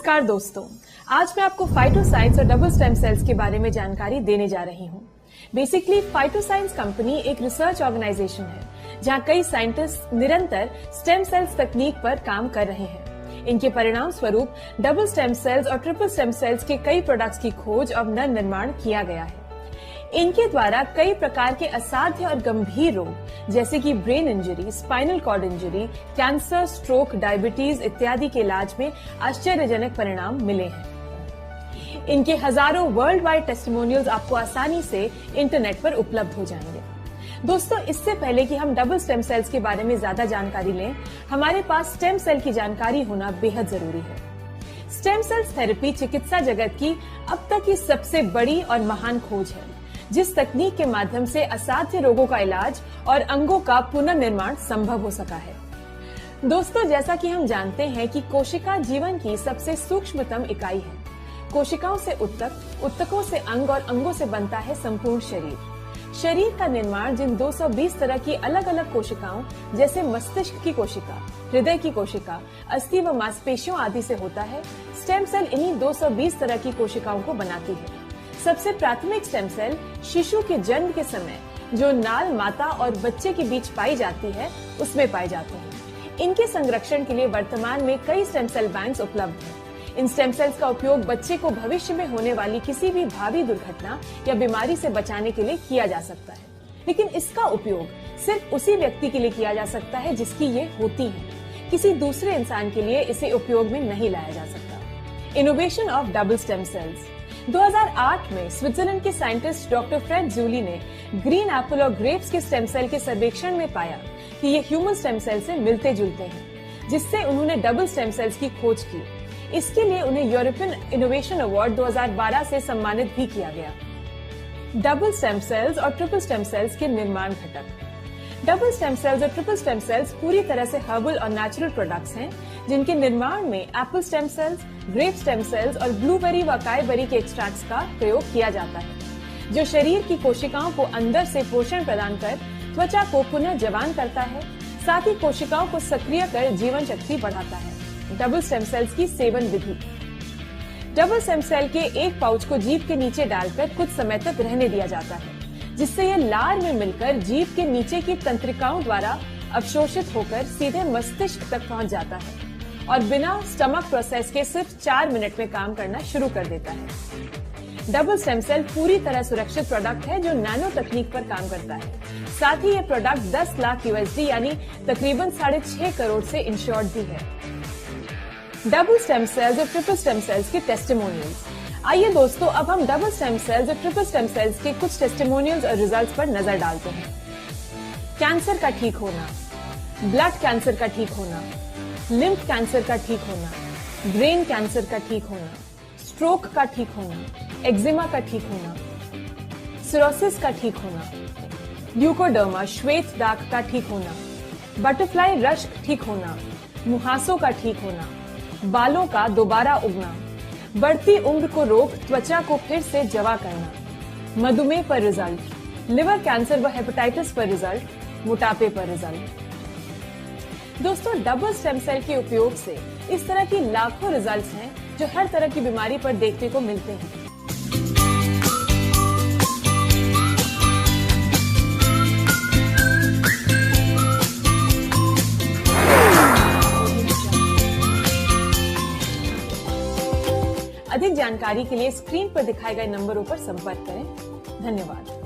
नमस्कार दोस्तों, आज मैं आपको फाइटोसाइंस और डबल स्टेम सेल्स के बारे में जानकारी देने जा रही हूँ। बेसिकली फाइटोसाइंस कंपनी एक रिसर्च ऑर्गेनाइजेशन है जहाँ कई साइंटिस्ट निरंतर स्टेम सेल्स तकनीक पर काम कर रहे हैं। इनके परिणाम स्वरूप डबल स्टेम सेल्स और ट्रिपल स्टेम सेल्स के कई प्रोडक्ट्स की खोज और निर्माण किया गया है। इनके द्वारा कई प्रकार के असाध्य और गंभीर रोग जैसे कि brain injury, spinal cord injury, cancer, stroke, diabetes इत्यादि के इलाज में आश्चर्यजनक परिणाम मिले हैं। इनके हजारों वर्ल्ड वाइड टेस्टिमोनियल्स आपको आसानी से इंटरनेट पर उपलब्ध हो जाएंगे। दोस्तों, इससे पहले कि हम डबल स्टेम सेल्स के बारे में ज्यादा जानकारी लें, हमारे पास स्टेम सेल की जानकारी होना बेहद जरूरी है। स्टेम सेल्स थेरेपी चिकित्सा जगत की अब तक की सबसे बड़ी और महान खोज है, जिस तकनीक के माध्यम से असाध्य रोगों का इलाज और अंगों का पुनर्निर्माण संभव हो सका है। दोस्तों, जैसा कि हम जानते हैं कि कोशिका जीवन की सबसे सूक्ष्मतम इकाई है। कोशिकाओं से उत्तक, उत्तकों से अंग और अंगों से बनता है संपूर्ण शरीर। शरीर का निर्माण जिन 220 तरह की अलग अलग कोशिकाओं जैसे मस्तिष्क की कोशिका, हृदय की कोशिका, अस्थि व मांसपेशियों आदि से होता है, स्टेम सेल इन्हीं 220 तरह की कोशिकाओं को बनाती है। सबसे प्राथमिक स्टेम सेल शिशु के जन्म के समय जो नाल माता और बच्चे के बीच पाई जाती है, उसमें पाए जाते हैं। इनके संरक्षण के लिए वर्तमान में कई स्टेम सेल बैंक्स उपलब्ध हैं। इन स्टेम सेल्स का उपयोग बच्चे को भविष्य में होने वाली किसी भी भारी दुर्घटना या बीमारी से बचाने के लिए किया जा सकता है, लेकिन इसका उपयोग सिर्फ उसी व्यक्ति के लिए किया जा सकता है जिसकी ये होती है। किसी दूसरे इंसान के लिए इसे उपयोग में नहीं लाया जा सकता। Innovation of double stem cells. 2008 में स्विट्जरलैंड के साइंटिस्ट डॉक्टर फ्रेड जूली ने ग्रीन एप्पल और ग्रेप्स के स्टेम सेल के सर्वेक्षण में पाया कि ये ह्यूमन स्टेम सेल से मिलते जुलते हैं, जिससे उन्होंने डबल स्टेम सेल्स की खोज की। इसके लिए उन्हें यूरोपियन इनोवेशन अवार्ड 2012 से सम्मानित भी किया गया। डबल स्टेम सेल्स और ट्रिपल स्टेम सेल्स के निर्माण घटक। डबल स्टेम सेल्स और ट्रिपल स्टेम सेल्स पूरी तरह से हर्बल और नेचुरल प्रोडक्ट्स हैं, जिनके निर्माण में apple stem cells, grape stem cells और ब्लूबेरी व अकाईबेरी के एक्सट्रैक्ट्स का प्रयोग किया जाता है, जो शरीर की कोशिकाओं को अंदर से पोषण प्रदान कर त्वचा को पुनः जवान करता है, साथ ही कोशिकाओं को सक्रिय कर जीवन शक्ति बढ़ाता है। डबल स्टेम सेल्स की सेवन विधि। डबल स्टेम सेल के एक पाउच को जीभ के नीचे डालकर कुछ समय तक रहने दिया जाता है, जिससे यह लार में मिलकर जीभ के नीचे की तंत्रिकाओं द्वारा अवशोषित होकर सीधे मस्तिष्क तक पहुंच जाता है और बिना स्टमक प्रोसेस के सिर्फ 4 मिनट में काम करना शुरू कर देता है। डबल स्टेम सेल पूरी तरह सुरक्षित प्रोडक्ट है जो नैनो तकनीक पर काम करता है। साथ ही ये प्रोडक्ट 10 लाख USD यानी तकरीबन 6.5 करोड़ से इंश्योर्ड भी है। डबल स्टेम सेल्स और ट्रिपल स्टेम सेल्स के टेस्टिमोनियल्स। आइए दोस्तों, अब हम डबल स्टेम सेल्स और ट्रिपल स्टेम सेल्स के कुछ टेस्टिमोनियल्स और रिजल्ट्स पर नजर डालते हैं। कैंसर का ठीक होना, ब्लड कैंसर का ठीक होना, लिम्फ कैंसर का ठीक होना, ब्रेन कैंसर का ठीक होना, स्ट्रोक का ठीक होना, एक्जिमा का ठीक होना, सिरोसिस का ठीक होना, ल्यूकोडर्मा श्वेत दाग का ठीक होना, बटरफ्लाई रश्क ठीक होना, मुहासों का ठीक होना, बालों का दोबारा उगना, बढ़ती उम्र को रोक त्वचा को फिर से जवा करना, मधुमेह पर रिजल्ट, लिवर कैंसर व हेपेटाइटिस पर रिजल्ट, मोटापे पर रिजल्ट। दोस्तों, डबल स्टेम सेल के उपयोग से इस तरह की लाखों रिजल्ट्स हैं जो हर तरह की बीमारी पर देखने को मिलते हैं। अधिक जानकारी के लिए स्क्रीन पर दिखाए गए नंबरों पर संपर्क करें। धन्यवाद।